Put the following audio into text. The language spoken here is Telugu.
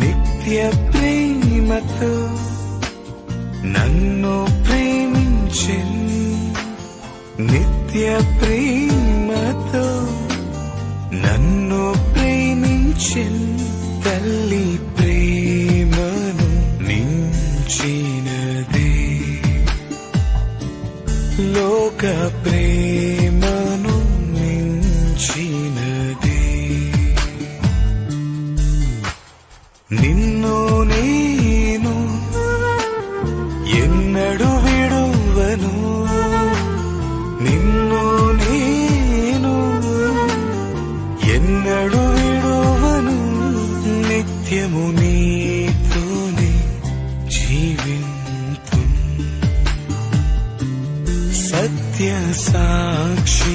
నిత్య ప్రేమతో నన్ను ప్రేమించెను, నిత్య ప్రేమతో నన్ను ప్రేమించెను. తల్లి ప్రేమను మించినదే, లోక ప్రేమను మించినదే. నిన్ను నేను ఎన్నడూ విడువను, నిన్ను నేను ఎన్నడూ విడువను. నిత్యము నీతోనే జీవింతు, సత్య సాక్షి